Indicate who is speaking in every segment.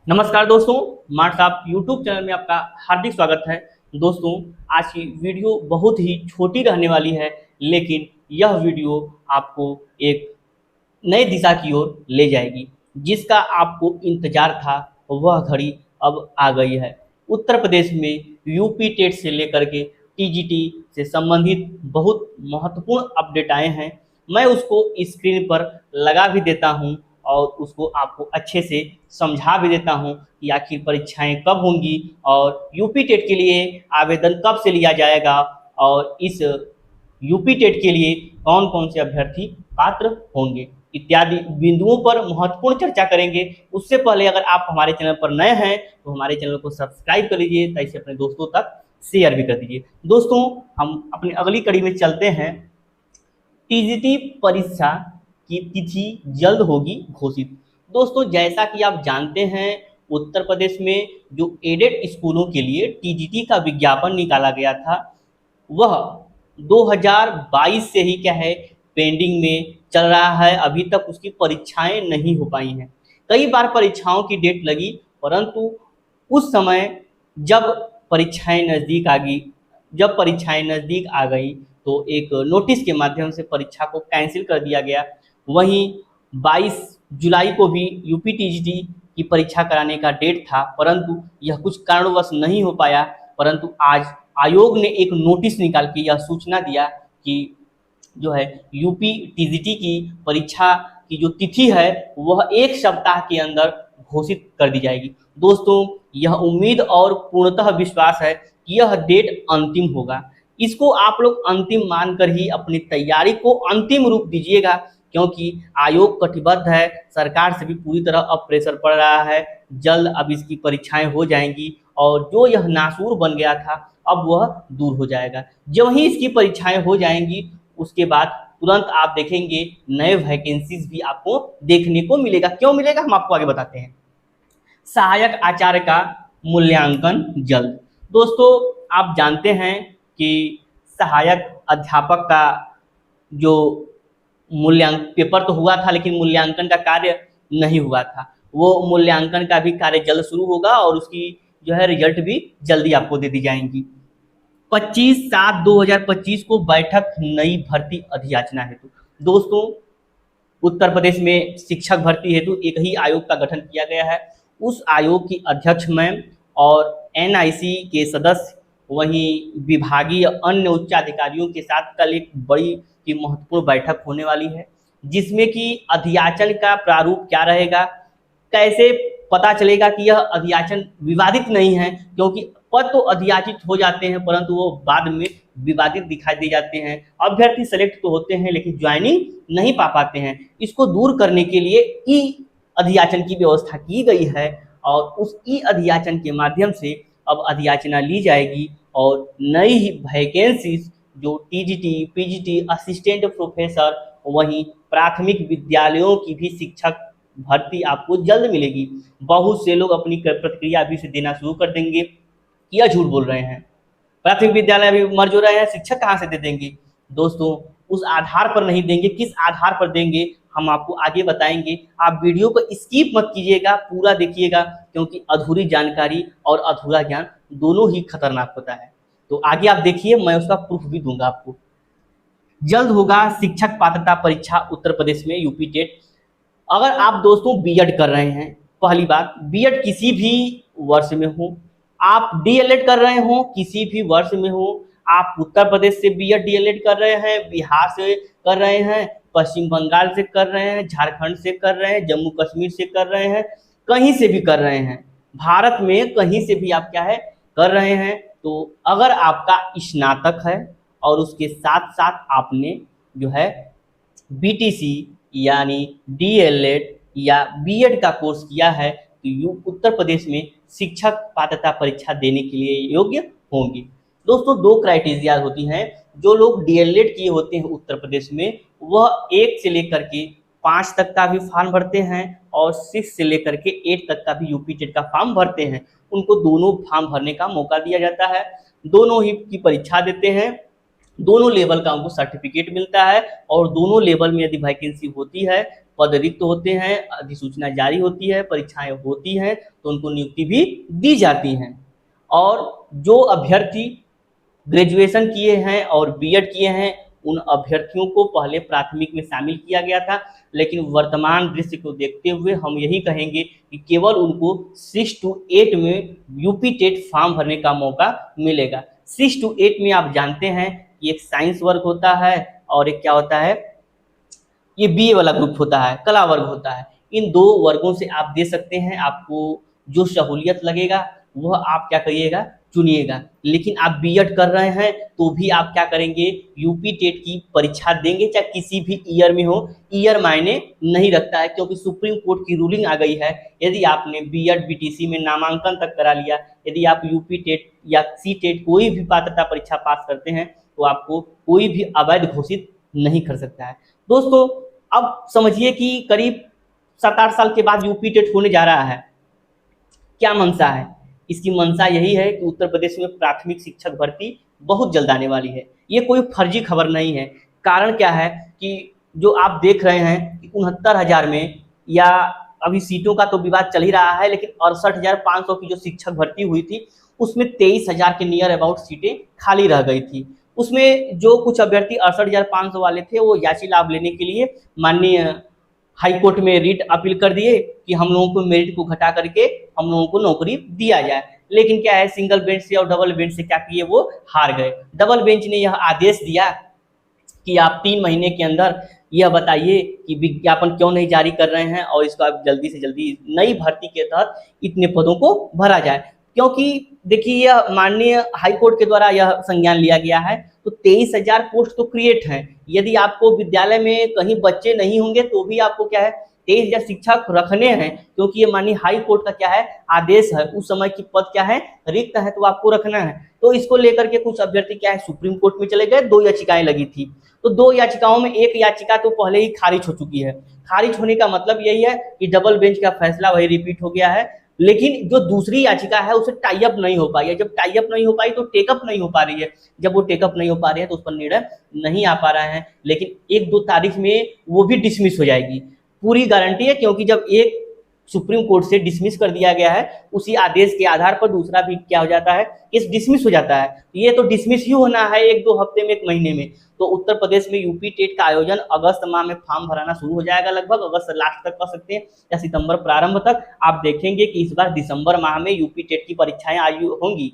Speaker 1: नमस्कार दोस्तों, मार्क्स आप यूट्यूब चैनल में आपका हार्दिक स्वागत है। दोस्तों, आज की वीडियो बहुत ही छोटी रहने वाली है, लेकिन यह वीडियो आपको एक नई दिशा की ओर ले जाएगी। जिसका आपको इंतजार था वह घड़ी अब आ गई है। उत्तर प्रदेश में यूपी टेट से लेकर के टीजीटी से संबंधित बहुत महत्वपूर्ण अपडेट आए हैं। मैं उसको स्क्रीन पर लगा भी देता हूं और उसको आपको अच्छे से समझा भी देता हूं कि आखिर परीक्षाएं कब होंगी और यूपी टेट के लिए आवेदन कब से लिया जाएगा और इस यूपी टेट के लिए कौन कौन से अभ्यर्थी पात्र होंगे इत्यादि बिंदुओं पर महत्वपूर्ण चर्चा करेंगे। उससे पहले अगर आप हमारे चैनल पर नए हैं तो हमारे चैनल को सब्सक्राइब कर लीजिए, ताकि अपने दोस्तों तक शेयर भी कर दीजिए। दोस्तों, हम अपनी अगली कड़ी में चलते हैं। टीजीटी परीक्षा की तिथि जल्द होगी घोषित। दोस्तों, जैसा कि आप जानते हैं, उत्तर प्रदेश में जो एडेड स्कूलों के लिए टीजीटी का विज्ञापन निकाला गया था वह 2022 से ही क्या है, पेंडिंग में चल रहा है। अभी तक उसकी परीक्षाएं नहीं हो पाई हैं। कई बार परीक्षाओं की डेट लगी, परंतु उस समय जब परीक्षाएं नज़दीक आ गई जब परीक्षाएं नज़दीक आ गई तो एक नोटिस के माध्यम से परीक्षा को कैंसिल कर दिया गया। वहीं 22 जुलाई को भी यूपी टीजीटी की परीक्षा कराने का डेट था, परंतु यह कुछ कारणवश नहीं हो पाया। परंतु आज आयोग ने एक नोटिस निकाल के यह सूचना दिया कि जो है यूपी टीजीटी की परीक्षा की जो तिथि है वह एक सप्ताह के अंदर घोषित कर दी जाएगी। दोस्तों, यह उम्मीद और पूर्णतः विश्वास है कि यह डेट अंतिम होगा। इसको आप लोग अंतिम मानकर ही अपनी तैयारी को अंतिम रूप दीजिएगा, क्योंकि आयोग कटिबद्ध है। सरकार से भी पूरी तरह अब प्रेशर पड़ रहा है। जल्द अब इसकी परीक्षाएं हो जाएंगी और जो यह नासूर बन गया था अब वह दूर हो जाएगा। जब ही इसकी परीक्षाएं हो जाएंगी उसके बाद तुरंत आप देखेंगे नए वैकेंसीज भी आपको देखने को मिलेगा। क्यों मिलेगा, हम आपको आगे बताते हैं। सहायक आचार्य का मूल्यांकन जल्द। दोस्तों, आप जानते हैं कि सहायक अध्यापक का जो मूल्यांकन पेपर तो हुआ था, लेकिन मूल्यांकन का कार्य नहीं हुआ था। वो मूल्यांकन का भी कार्य जल्द शुरू होगा और उसकी जो है रिजल्ट भी जल्दी आपको दे दी जाएंगी। 25/7/2025 को बैठक नई भर्ती अधियाचना हेतु। दोस्तों, उत्तर प्रदेश में शिक्षक भर्ती हेतु एक ही आयोग का गठन किया गया है। उस आयोग की अध्यक्ष मैं और एनआईसी के सदस्य, वहीं विभागीय अन्य उच्च अधिकारियों के साथ कल एक बड़ी की महत्वपूर्ण बैठक होने वाली है, जिसमें कि अधियाचन का प्रारूप क्या रहेगा, कैसे पता चलेगा कि यह अधियाचन विवादित नहीं है, क्योंकि पद तो अधियाचित हो जाते हैं परंतु वो बाद में विवादित दिखाई दे जाते हैं। अभ्यर्थी सेलेक्ट तो होते हैं लेकिन ज्वाइनिंग नहीं पा पाते हैं। इसको दूर करने के लिए ई अधियाचन की व्यवस्था की गई है और उस ई अधियाचन के माध्यम से अब अधियाचना ली जाएगी और नई वैकेंसीज जो टीजीटी, पीजीटी, असिस्टेंट प्रोफेसर, वहीं प्राथमिक विद्यालयों की भी शिक्षक भर्ती आपको जल्द मिलेगी। बहुत से लोग अपनी प्रतिक्रिया अभी से देना शुरू कर देंगे, यह झूठ बोल रहे हैं, प्राथमिक विद्यालय अभी मर्ज हो रहे हैं, शिक्षक कहाँ से दे देंगे। दोस्तों, उस आधार पर नहीं देंगे, किस आधार पर देंगे हम आपको आगे बताएंगे। आप वीडियो को स्किप मत कीजिएगा, पूरा देखिएगा, क्योंकि अधूरी जानकारी और अधूरा ज्ञान दोनों ही खतरनाक होता है। तो आगे आप देखिए, मैं उसका प्रूफ भी दूंगा आपको। जल्द होगा शिक्षक पात्रता परीक्षा उत्तर प्रदेश में यूपी टेट। अगर आप दोस्तों बीएड कर रहे हैं, पहली बात, बीएड किसी भी वर्ष में हो, आप डीएलएड कर रहे हो किसी भी वर्ष में हो, आप उत्तर प्रदेश से बीएड डीएलएड कर रहे हैं, बिहार से कर रहे हैं, पश्चिम बंगाल से कर रहे हैं, झारखंड से कर रहे हैं, जम्मू कश्मीर से कर रहे हैं, कहीं से भी कर रहे हैं, भारत में कहीं से भी आप क्या है कर रहे हैं, तो अगर आपका स्नातक है और उसके साथ साथ आपने जो है बीटीसी यानी डीएलएड या बीएड का कोर्स किया है तो उत्तर प्रदेश में शिक्षक पात्रता परीक्षा देने के लिए योग्य होंगे। दोस्तों, दो क्राइटेरिया होती हैं। जो लोग डीएलएड किए होते हैं उत्तर प्रदेश में, वह 1 से लेकर के 5 तक का भी फॉर्म भरते हैं और 6 से लेकर के 8 तक का भी यूपी टेट का फॉर्म भरते हैं। उनको दोनों फॉर्म भरने का मौका दिया जाता है, दोनों ही की परीक्षा देते हैं, दोनों लेवल का उनको सर्टिफिकेट मिलता है और दोनों लेवल में यदि वैकेंसी होती है पद रिक्त होते हैं, अधिसूचना जारी होती है, परीक्षाएं होती हैं तो उनको नियुक्ति भी दी जाती हैं। और जो अभ्यर्थी ग्रेजुएशन किए हैं और बीएड किए हैं उन अभ्यर्थियों को पहले प्राथमिक में शामिल किया गया था, लेकिन वर्तमान दृश्य को देखते हुए हम यही कहेंगे कि केवल उनको 6 to 8 में यूपी टेट फॉर्म भरने का मौका मिलेगा। 6 to 8 में आप जानते हैं कि एक साइंस वर्ग होता है और एक क्या होता है, ये बीए वाला ग्रुप होता है, कला वर्ग होता है। इन दो वर्गों से आप दे सकते हैं, आपको जो सहूलियत लगेगा वह आप क्या करिएगा, चुनिएगा। लेकिन आप बीएड कर रहे हैं तो भी आप क्या करेंगे, यूपी टेट की परीक्षा देंगे, चाहे किसी भी ईयर में हो। ईयर मायने नहीं रखता है, क्योंकि सुप्रीम कोर्ट की रूलिंग आ गई है, यदि आपने बीएड बीटीसी में नामांकन तक करा लिया, यदि आप यूपी टेट या सी टेट कोई भी पात्रता परीक्षा पास करते हैं तो आपको कोई भी अवैध घोषित नहीं कर सकता है। दोस्तों अब समझिए कि करीब 7-8 साल के बाद यूपी टेट होने जा रहा है। क्या मंशा है इसकी? मंशा यही है कि उत्तर प्रदेश में प्राथमिक शिक्षक भर्ती बहुत जल्द आने वाली है। ये कोई फर्जी खबर नहीं है। कारण क्या है कि जो आप देख रहे हैं कि 69,000 में, या अभी सीटों का तो विवाद चल ही रहा है, लेकिन 68,500 की जो शिक्षक भर्ती हुई थी उसमें 23,000 के नियर अबाउट सीटें खाली रह गई थी। उसमें जो कुछ अभ्यर्थी 68,500 वाले थे वो याची लाभ लेने के लिए माननीय हाई कोर्ट में रिट अपील कर दिए कि हम लोगों को मेरिट को घटा करके हम लोगों को नौकरी दिया जाए। लेकिन क्या है, सिंगल बेंच से और डबल बेंच से क्या किए, वो हार गए। डबल बेंच ने यह आदेश दिया कि आप 3 महीने के अंदर यह बताइए कि विज्ञापन क्यों नहीं जारी कर रहे हैं और इसको आप जल्दी से जल्दी नई भर्ती के तहत इतने पदों को भरा जाए। क्योंकि देखिए यह माननीय हाई कोर्ट के द्वारा यह संज्ञान लिया गया है, तो 23,000 पोस्ट तो क्रिएट हैं। यदि आपको विद्यालय में कहीं बच्चे नहीं होंगे तो भी आपको क्या है 23,000 शिक्षक रखने हैं, क्योंकि ये माननीय हाई कोर्ट का क्या है आदेश है। उस समय की पद क्या है, रिक्त है, तो आपको रखना है। तो इसको लेकर के कुछ अभ्यर्थी क्या है सुप्रीम कोर्ट में चले गए। 2 याचिकाएं लगी थी, तो 2 याचिकाओं में एक याचिका तो पहले ही खारिज हो चुकी है। खारिज होने का मतलब यही है कि डबल बेंच का फैसला वही रिपीट हो गया है। लेकिन जो दूसरी याचिका है उसे टाई अप नहीं हो पाई है। जब टाई अप नहीं हो पाई तो टेकअप नहीं हो पा रही है। जब वो टेकअप नहीं हो पा रही है तो उस पर निर्णय नहीं आ पा रहा है। लेकिन 1-2 तारीख में वो भी डिसमिस हो जाएगी, पूरी गारंटी है। क्योंकि जब एक सुप्रीम कोर्ट से डिसमिस कर दिया गया है, उसी आदेश के आधार पर दूसरा भी क्या हो जाता है, केस डिसमिस हो जाता है। ये तो डिसमिस ही होना है 1-2 हफ्ते में, 1 महीने में। तो उत्तर प्रदेश में यूपी टेट का आयोजन अगस्त माह में फॉर्म भराना शुरू हो जाएगा, लगभग अगस्त लास्ट तक कह सकते हैं या सितंबर प्रारंभ तक। आप देखेंगे कि इस बार दिसंबर माह में यूपी टेट की परीक्षाएं होंगी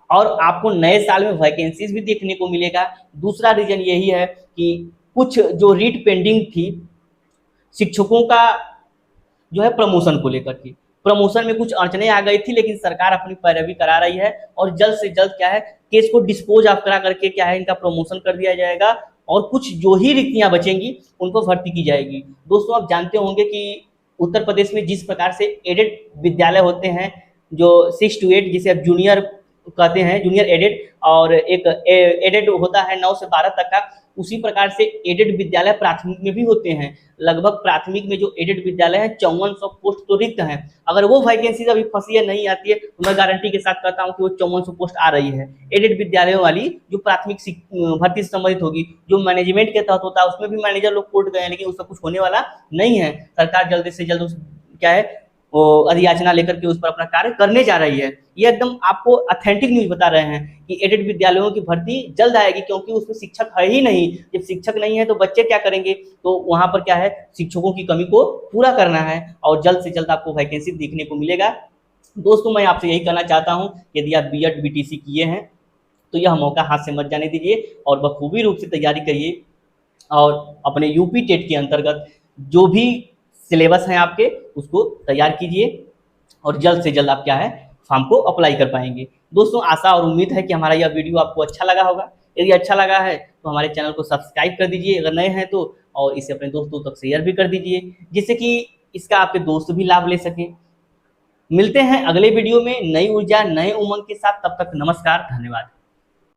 Speaker 1: और आपको नए साल में वैकेंसीज भी देखने को मिलेगा। दूसरा रीजन यही है कि कुछ जो रीट पेंडिंग थी शिक्षकों का जो है प्रमोशन को लेकर के, प्रमोशन में कुछ अड़चने आ गई थी, लेकिन सरकार अपनी पैरवी करा रही है और जल्द से जल्द क्या है केस को डिस्पोज ऑफ करा करके क्या है इनका प्रमोशन कर दिया जाएगा और कुछ जो ही रिक्तियां बचेंगी उनको भर्ती की जाएगी। दोस्तों आप जानते होंगे कि उत्तर प्रदेश में जिस प्रकार से एडेड विद्यालय होते हैं, जो 6 to 8 जिसे आप जूनियर कहते हैं, जूनियर एडेड, और एक एडेड होता है 9 से 12 तक का, उसी प्रकार से एडेड विद्यालय प्राथमिक में भी होते हैं। लगभग प्राथमिक में जो एडेड विद्यालय है 5400 पोस्ट तो रिक्त हैं। अगर वो वैकेंसीज अभी फंसी है, नहीं आती है, तो मैं गारंटी के साथ कहता हूँ कि वो 5400 पोस्ट आ रही है एडेड विद्यालयों वाली, जो प्राथमिक भर्ती से संबंधित होगी। जो मैनेजमेंट के तहत होता है उसमें भी मैनेजर लोग कोर्ट गए हैं, लेकिन उसका कुछ होने वाला नहीं है। सरकार जल्द से जल्द क्या है वो अधियाचना लेकर के उस पर अपना कार्य करने जा रही है। ये एकदम आपको ऑथेंटिक न्यूज बता रहे हैं कि एडेड विद्यालयों की भर्ती जल्द आएगी, क्योंकि उसमें शिक्षक है ही नहीं। जब शिक्षक नहीं है तो बच्चे क्या करेंगे, तो वहां पर क्या है शिक्षकों की कमी को पूरा करना है और जल्द से जल्द आपको वैकेंसी देखने को मिलेगा। दोस्तों मैं आपसे यही कहना चाहता हूँ, यदि आप बीएड बीटीसी किए हैं तो यह मौका हाथ से मत जाने दीजिए और बखूबी रूप से तैयारी करिए और अपने यूपी टेट के अंतर्गत जो भी सिलेबस हैं आपके उसको तैयार कीजिए और जल्द से जल्द आप क्या है फॉर्म को अप्लाई कर पाएंगे। दोस्तों आशा और उम्मीद है कि हमारा यह वीडियो आपको अच्छा लगा होगा। यदि अच्छा लगा है तो हमारे चैनल को सब्सक्राइब कर दीजिए अगर नए हैं तो, और इसे अपने दोस्तों तक शेयर भी कर दीजिए जिससे कि इसका आपके दोस्त भी लाभ ले सकें। मिलते हैं अगले वीडियो में नई ऊर्जा नए उमंग के साथ, तब तक नमस्कार, धन्यवाद।